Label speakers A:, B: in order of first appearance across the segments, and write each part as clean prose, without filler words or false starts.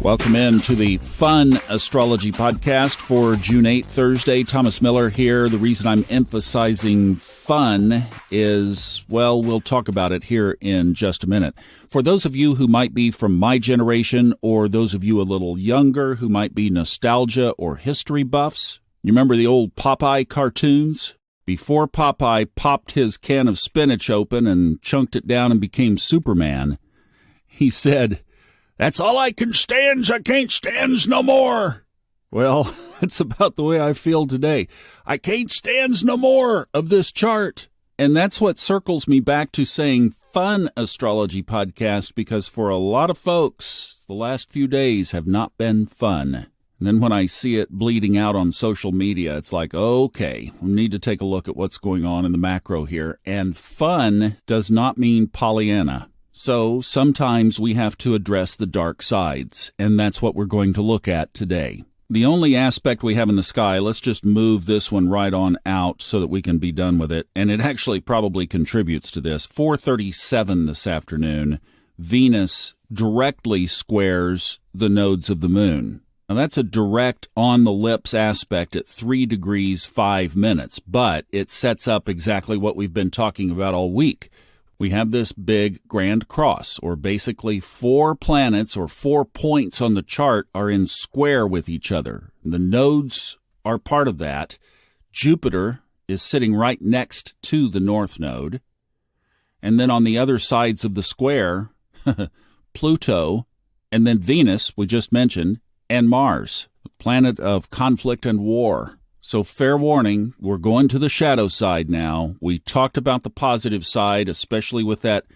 A: Welcome in to the Fun Astrology Podcast for June 8th, Thursday. Thomas Miller here. The reason I'm emphasizing fun is, well, we'll talk about it here in just a minute. For those of you who might be from my generation, or those of you a little younger who might be nostalgia or history buffs, you remember the old Popeye cartoons? Before Popeye popped his can of spinach open and chunked it down and became Superman, he said, "That's all I can stands, I can't stands no more." Well, that's about the way I feel today. I can't stands no more of this chart. And that's what circles me back to saying Fun Astrology Podcast, because for a lot of folks, the last few days have not been fun. And then when I see it bleeding out on social media, it's like, okay, we need to take a look at what's going on in the macro here. And fun does not mean Pollyanna. So sometimes we have to address the dark sides, and that's what we're going to look at today. The only aspect we have in the sky, let's just move this one right on out so that we can be done with it, and it actually probably contributes to this. 4:37 this afternoon, Venus directly squares the nodes of the moon. Now that's a direct on-the-lips aspect at 3 degrees 5 minutes, but it sets up exactly what we've been talking about all week. We have this big grand cross, or basically 4 planets or 4 points on the chart are in square with each other. The nodes are part of that. Jupiter is sitting right next to the north node. And then on the other sides of the square, Pluto, and then Venus, we just mentioned, and Mars, the planet of conflict and war. So fair warning, we're going to the shadow side now. We talked about the positive side, especially with that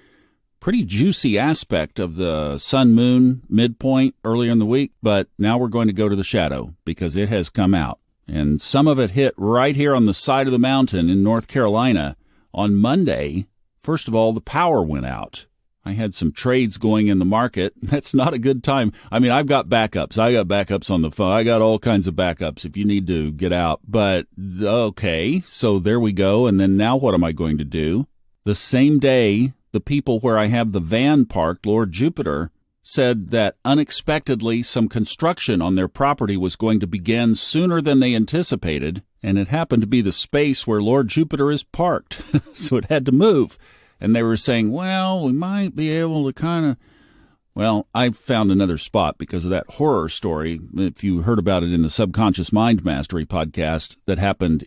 A: pretty juicy aspect of the sun-moon midpoint earlier in the week, but now we're going to go to the shadow because it has come out. And some of it hit right here on the side of the mountain in North Carolina on Monday. First of all, the power went out. I had some trades going in the market. That's not a good time. I mean, I've got backups. I got backups on the phone. I got all kinds of backups if you need to get out. But, okay, so there we go. And then now what am I going to do? The same day, the people where I have the van parked, Lord Jupiter, said that unexpectedly some construction on their property was going to begin sooner than they anticipated. And it happened to be the space where Lord Jupiter is parked. So it had to move. And they were saying, well, we might be able to well, I found another spot because of that horror story. If you heard about it in the Subconscious Mind Mastery podcast that happened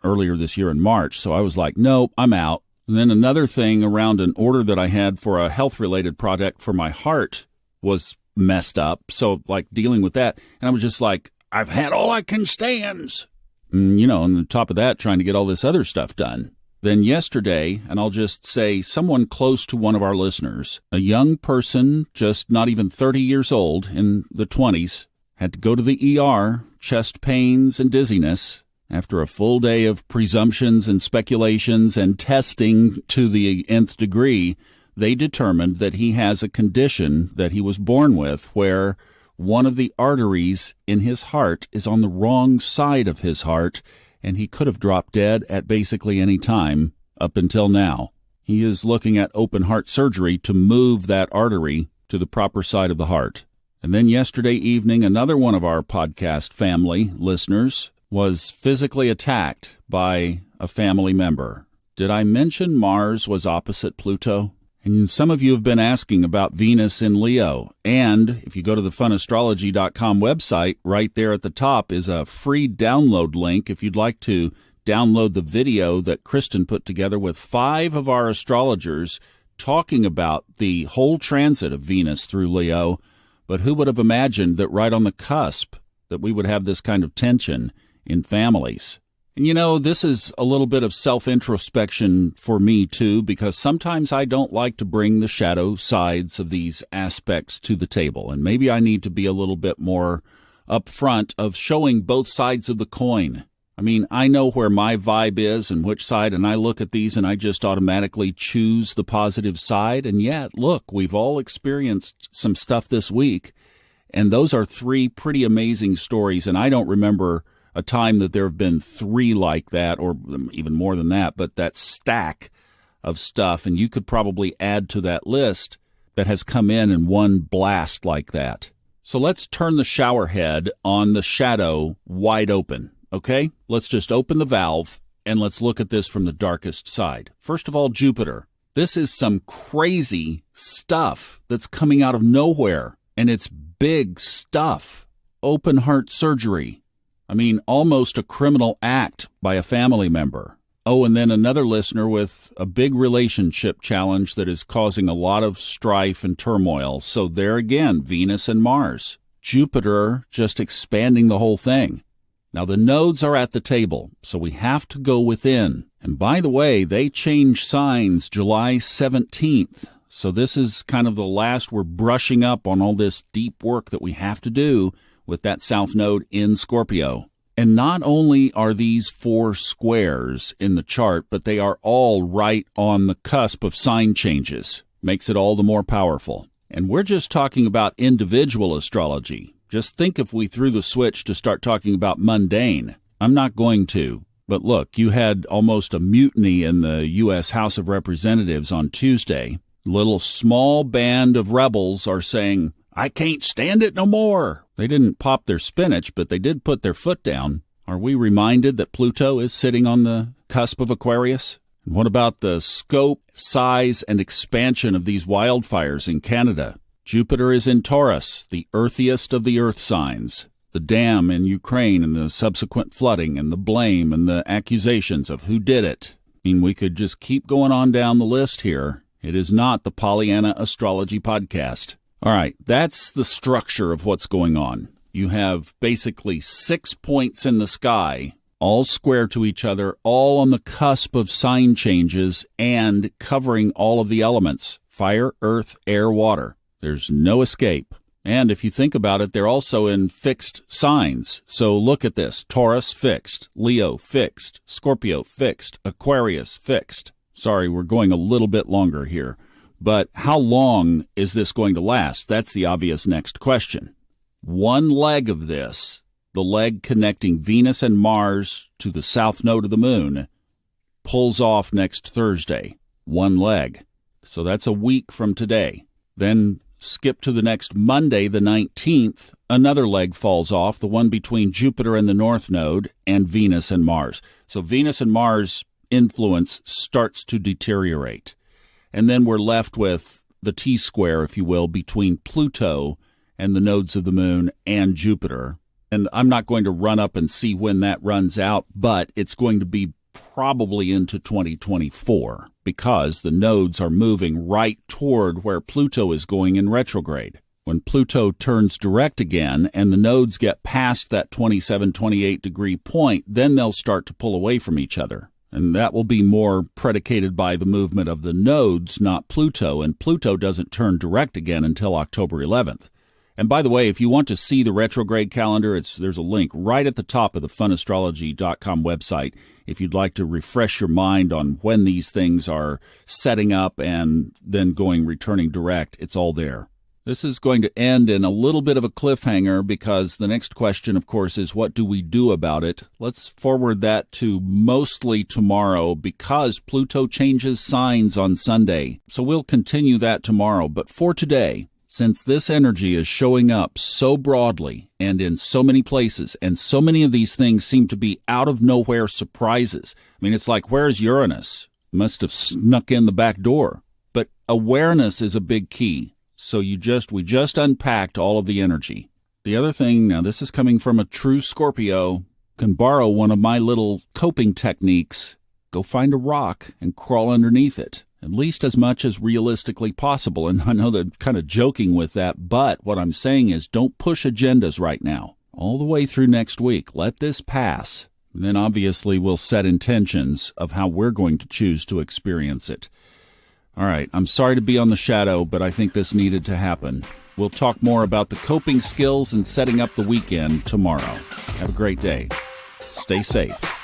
A: earlier this year in March. So I was like, nope, I'm out. And then another thing around an order that I had for a health-related product for my heart was messed up. So like dealing with that. And I was just like, I've had all I can stands. And, on top of that, trying to get all this other stuff done. Then yesterday, and I'll just say someone close to one of our listeners, a young person, just not even 30 years old, in the 20s, had to go to the ER, chest pains and dizziness. After a full day of presumptions and speculations and testing to the nth degree, they determined that he has a condition that he was born with where one of the arteries in his heart is on the wrong side of his heart, and he could have dropped dead at basically any time up until now. He is looking at open heart surgery to move that artery to the proper side of the heart. And then yesterday evening, another one of our podcast family listeners was physically attacked by a family member. Did I mention Mars was opposite Pluto? And some of you have been asking about Venus in Leo. And if you go to the funastrology.com website, right there at the top is a free download link if you'd like to download the video that Kristen put together with 5 of our astrologers talking about the whole transit of Venus through Leo. But who would have imagined that right on the cusp that we would have this kind of tension in families? And this is a little bit of self-introspection for me, too, because sometimes I don't like to bring the shadow sides of these aspects to the table. And maybe I need to be a little bit more upfront of showing both sides of the coin. I mean, I know where my vibe is and which side, and I look at these and I just automatically choose the positive side. And yet, look, we've all experienced some stuff this week, and those are 3 pretty amazing stories, and I don't remember a time that there have been 3 like that, or even more than that, but that stack of stuff, and you could probably add to that list that has come in one blast like that. So let's turn the shower head on the shadow wide open, okay? Let's just open the valve and let's look at this from the darkest side. First of all, Jupiter. This is some crazy stuff that's coming out of nowhere, and it's big stuff. Open heart surgery. I mean, almost a criminal act by a family member. Oh, and then another listener with a big relationship challenge that is causing a lot of strife and turmoil. So there again, Venus and Mars. Jupiter just expanding the whole thing. Now, the nodes are at the table, so we have to go within. And by the way, they change signs July 17th. So this is kind of the last we're brushing up on all this deep work that we have to do with that south node in Scorpio. And not only are these 4 squares in the chart, but they are all right on the cusp of sign changes. Makes it all the more powerful. And we're just talking about individual astrology. Just think if we threw the switch to start talking about mundane. I'm not going to. But look, you had almost a mutiny in the U.S. House of Representatives on Tuesday. A little small band of rebels are saying, "I can't stand it no more." They didn't pop their spinach, but they did put their foot down. Are we reminded that Pluto is sitting on the cusp of Aquarius? And what about the scope, size, and expansion of these wildfires in Canada? Jupiter is in Taurus, the earthiest of the earth signs. The dam in Ukraine and the subsequent flooding and the blame and the accusations of who did it. I mean, we could just keep going on down the list here. It is not the Pollyanna Astrology Podcast. All right, that's the structure of what's going on. You have basically 6 points in the sky, all square to each other, all on the cusp of sign changes and covering all of the elements: fire, earth, air, water. There's no escape. And if you think about it, they're also in fixed signs. So look at this. Taurus fixed, Leo fixed, Scorpio fixed, Aquarius fixed. Sorry, we're going a little bit longer here. But how long is this going to last? That's the obvious next question. One leg of this, the leg connecting Venus and Mars to the south node of the moon, pulls off next Thursday. One leg. So that's a week from today. Then skip to the next Monday, the 19th, another leg falls off, the one between Jupiter and the north node and Venus and Mars. So Venus and Mars influence starts to deteriorate. And then we're left with the T-square, if you will, between Pluto and the nodes of the moon and Jupiter. And I'm not going to run up and see when that runs out, but it's going to be probably into 2024 because the nodes are moving right toward where Pluto is going in retrograde. When Pluto turns direct again and the nodes get past that 27, 28 degree point, then they'll start to pull away from each other. And that will be more predicated by the movement of the nodes, not Pluto. And Pluto doesn't turn direct again until October 11th. And by the way, if you want to see the retrograde calendar, there's a link right at the top of the funastrology.com website if you'd like to refresh your mind on when these things are setting up and then returning direct. It's all there. This is going to end in a little bit of a cliffhanger because the next question, of course, is what do we do about it? Let's forward that to mostly tomorrow because Pluto changes signs on Sunday. So we'll continue that tomorrow. But for today, since this energy is showing up so broadly and in so many places, and so many of these things seem to be out-of-nowhere surprises. I mean, it's like, where's Uranus? Must have snuck in the back door. But awareness is a big key. So we just unpacked all of the energy. The other thing, now this is coming from a true Scorpio, can borrow one of my little coping techniques. Go find a rock and crawl underneath it. At least as much as realistically possible. And I know they're kind of joking with that, but what I'm saying is don't push agendas right now. All the way through next week. Let this pass. And then obviously we'll set intentions of how we're going to choose to experience it. All right, I'm sorry to be on the shadow, but I think this needed to happen. We'll talk more about the coping skills and setting up the weekend tomorrow. Have a great day. Stay safe.